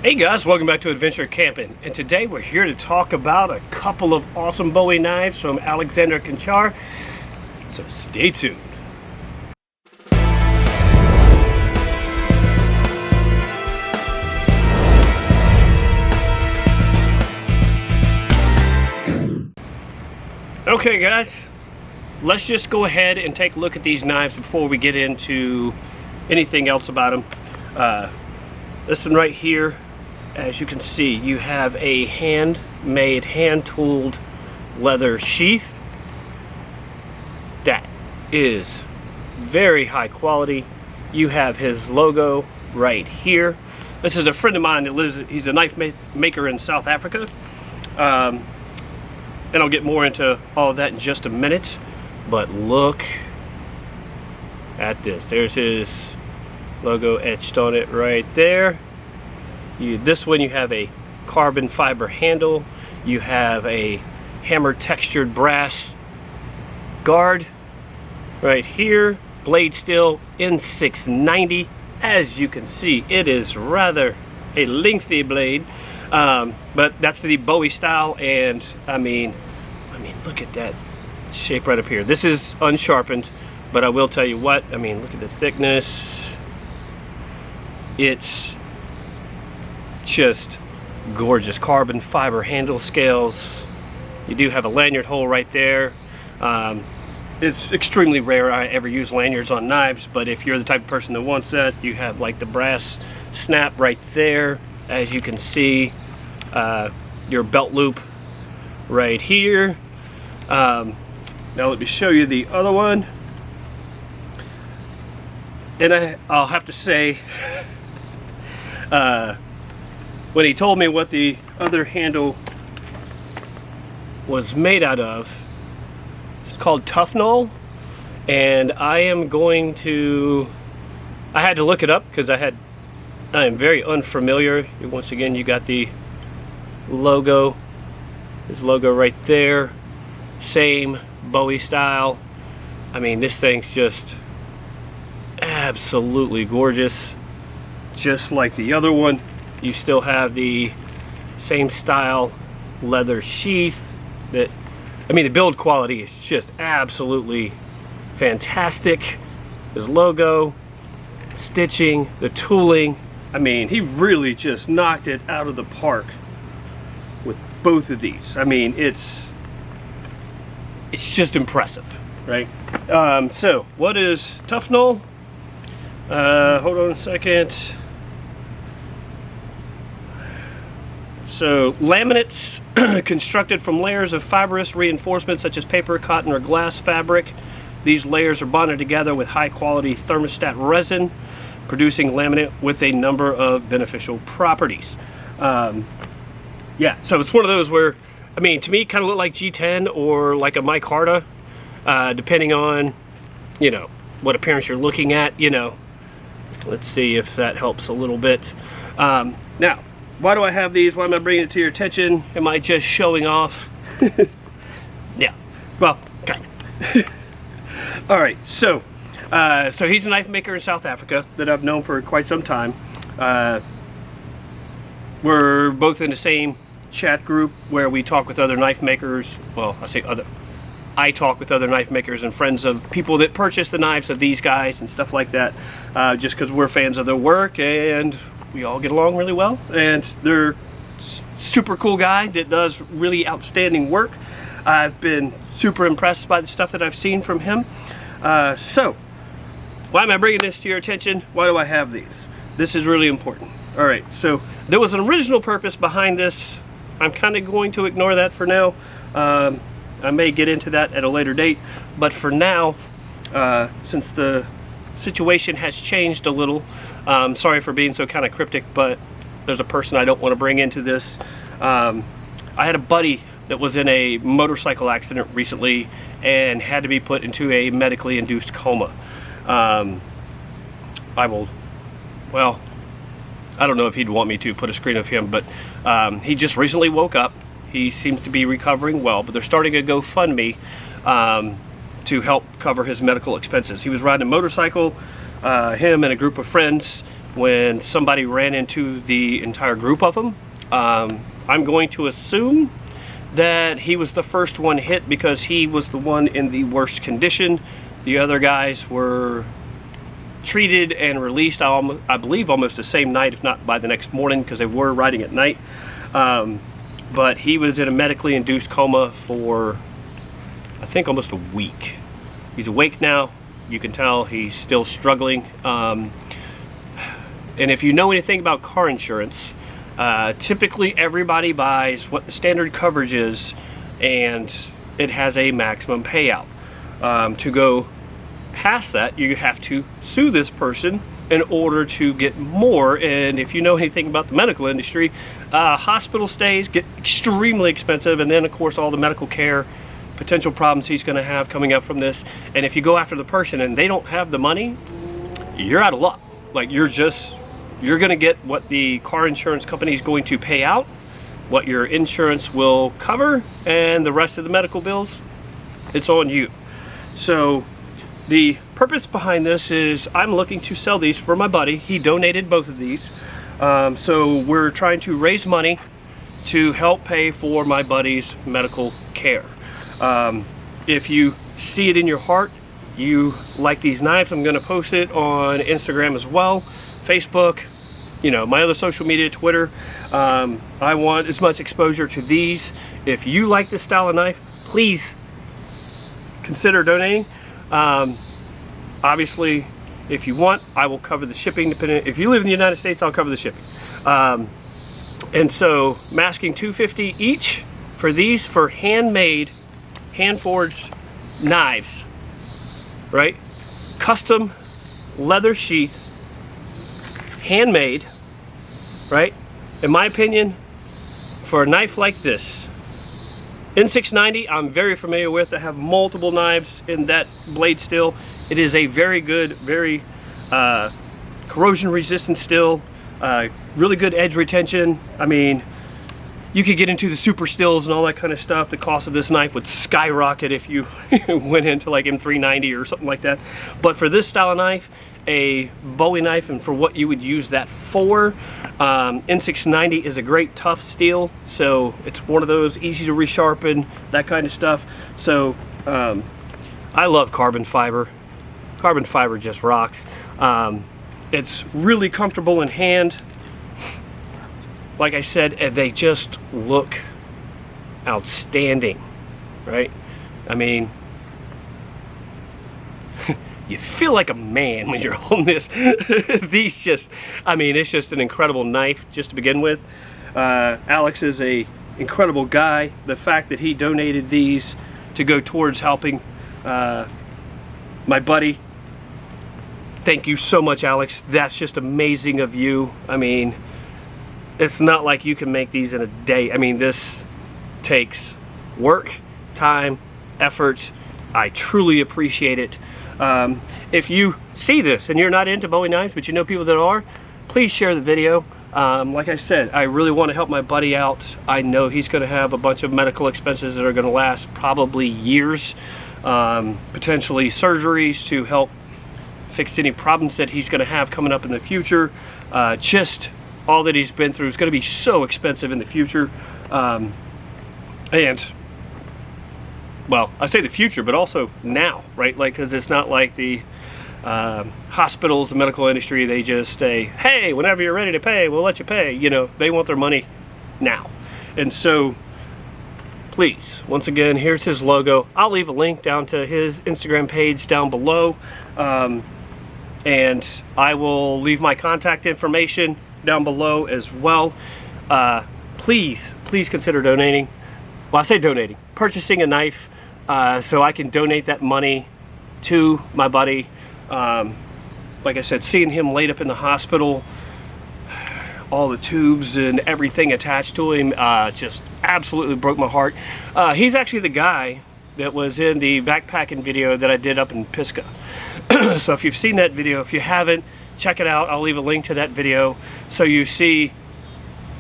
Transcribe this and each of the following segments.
Hey guys, welcome back to Adventure Camping, and today we're here to talk about a couple of awesome Bowie knives from Alexander Conchar, so stay tuned. Okay guys, let's just go ahead and take a look at these knives before we get into anything else about them. This one right here, as you can see, you have a handmade, hand-tooled leather sheath. That is very high quality. You have his logo right here. This is a friend of mine that lives, he's a knife maker in South Africa. And I'll get more into all of that in just a minute. But look at this. There's his logo etched on it right there. This one you have a carbon fiber handle. You have a hammer textured brass guard right here. Blade steel N690. As you can see, it is rather a lengthy blade, but that's the Bowie style. And I mean, look at that shape right up here. This is unsharpened, but I will tell you what, I mean, look at the thickness. It's just gorgeous. Carbon fiber handle scales. You do have a lanyard hole right there. It's extremely rare I ever use lanyards on knives, but if you're the type of person that wants that, you have like the brass snap right there. As you can see, your belt loop right here. Now let me show you the other one. And I'll have to say, when he told me what the other handle was made out of, it's called Tufnol, and I am going to, I had to look it up because I am very unfamiliar. Once again, you got the logo, his logo right there, same Bowie style. I mean, this thing's just absolutely gorgeous, just like the other one. You still have the same style leather sheath. That, I mean, the build quality is just absolutely fantastic. His logo, stitching, the tooling. I mean, he really just knocked it out of the park with both of these. I mean, it's just impressive, right? So, what is Tufnol? Hold on a second. So, laminates constructed from layers of fibrous reinforcements such as paper, cotton, or glass fabric. These layers are bonded together with high-quality thermostat resin, producing laminate with a number of beneficial properties. Yeah, so it's one of those where, I mean, to me, it kind of looked like G10 or like a micarta, depending on, you know, what appearance you're looking at, you know. Let's see if that helps a little bit. Now, why do I have these? Why am I bringing it to your attention? Am I just showing off? Yeah, well, kind of. All right, so he's a knife maker in South Africa that I've known for quite some time. We're both in the same chat group where we talk with other knife makers. Well, I talk with other knife makers and friends of people that purchase the knives of these guys and stuff like that, just because we're fans of their work and we all get along really well. And they're super cool guy that does really outstanding work. I've been super impressed by the stuff that I've seen from him. So, why am I bringing this to your attention? Why do I have these? This is really important. All right, so there was an original purpose behind this. I'm kind of going to ignore that for now. I may get into that at a later date, but for now, since the situation has changed a little, sorry for being so kind of cryptic, but there's a person I don't want to bring into this. I had a buddy that was in a motorcycle accident recently and had to be put into a medically induced coma. Well, I don't know if he'd want me to put a screen of him, but he just recently woke up. He seems to be recovering well, but they're starting a GoFundMe to help cover his medical expenses. He was riding a motorcycle, him and a group of friends when somebody ran into the entire group of them. I'm going to assume that he was the first one hit because he was the one in the worst condition. The other guys were treated and released, I believe, almost the same night, if not by the next morning, because they were riding at night. But he was in a medically induced coma for, I think, almost a week. He's awake now. You can tell he's still struggling. And if you know anything about car insurance, typically everybody buys what the standard coverage is, and it has a maximum payout. To go past that, you have to sue this person in order to get more. And if you know anything about the medical industry, hospital stays get extremely expensive, and then of course all the medical care, potential problems he's going to have coming up from this. And if you go after the person and they don't have the money, you're out of luck. Like, you're going to get what the car insurance company is going to pay out, what your insurance will cover, and the rest of the medical bills, it's on you. So the purpose behind this is I'm looking to sell these for my buddy. He donated both of these. So we're trying to raise money to help pay for my buddy's medical care. If you see it in your heart, you like these knives, I'm going to post it on Instagram as well, Facebook, you know, my other social media, Twitter. I want as much exposure to these. If you like this style of knife, please consider donating. Obviously, if you want, I will cover the shipping. Depending, if you live in the United States, I'll cover the shipping. And so, I'm asking $250 each for these, for handmade, hand-forged knives, right? Custom leather sheath, handmade, right? In my opinion, for a knife like this, N690, I'm very familiar with. I have multiple knives in that blade steel. It is a very good, very corrosion resistant steel, really good edge retention. I mean, you could get into the super stills and all that kind of stuff. The cost of this knife would skyrocket if you went into like M390 or something like that. But for this style of knife, a Bowie knife, and for what you would use that for, N690 is a great tough steel, so it's one of those easy to resharpen, that kind of stuff. So I love carbon fiber. Carbon fiber just rocks. It's really comfortable in hand. Like I said, they just look outstanding, right? I mean, you feel like a man when you're holding this. These just, I mean, it's just an incredible knife just to begin with. Alex is a incredible guy. The fact that he donated these to go towards helping my buddy, thank you so much, Alex. That's just amazing of you. I mean, it's not like you can make these in a day. I mean, this takes work, time, effort. I truly appreciate it. If you see this and you're not into Bowie knives, but you know people that are, please share the video. Like I said, I really want to help my buddy out. I know he's going to have a bunch of medical expenses that are going to last probably years, potentially surgeries to help fix any problems that he's going to have coming up in the future. Just all that he's been through is going to be so expensive in the future. And well, I say the future, but also now, right? Like, because it's not like the hospitals, the medical industry, they just say, hey, whenever you're ready to pay, we'll let you pay. You know, they want their money now. And so, please, once again, here's his logo. I'll leave a link down to his Instagram page down below. And I will leave my contact information down below as well. Please consider donating. Well, I say donating, purchasing a knife, so I can donate that money to my buddy. Like I said, seeing him laid up in the hospital, all the tubes and everything attached to him, just absolutely broke my heart. He's actually the guy that was in the backpacking video that I did up in Pisgah. So if you've seen that video, if you haven't, check it out. I'll leave a link to that video so you see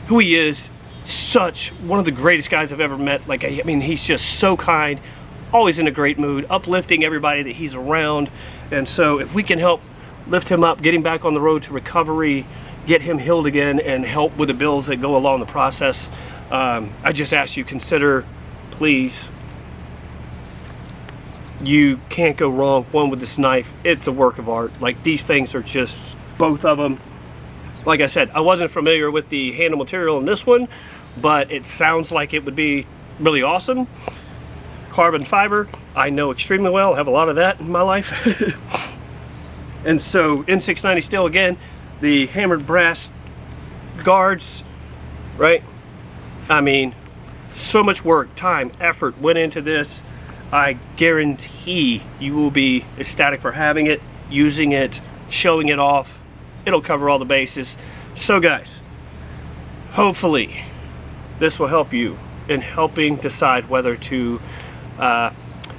who he is. Such one of the greatest guys I've ever met. Like, I mean, he's just so kind, always in a great mood, uplifting everybody that he's around. And so if we can help lift him up, get him back on the road to recovery, get him healed again, and help with the bills that go along the process. I just ask you, consider, please, you can't go wrong, one, with this knife. It's a work of art. Like, these things are just, both of them. Like I said, I wasn't familiar with the handle material in this one, but it sounds like it would be really awesome. Carbon fiber, I know extremely well. I have a lot of that in my life. And so N690 steel, again, the hammered brass guards, right? I mean, so much work, time, effort went into this. I guarantee you will be ecstatic for having it, using it, showing it off. It'll cover all the bases. So guys, hopefully this will help you in helping decide whether to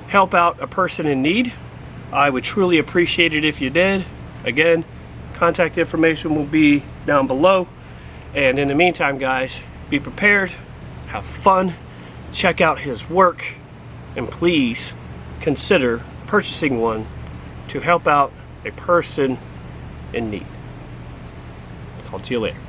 help out a person in need. I would truly appreciate it if you did. Again, contact information will be down below. And in the meantime, guys, be prepared, have fun, check out his work, and please consider purchasing one to help out a person in need. Talk to you later.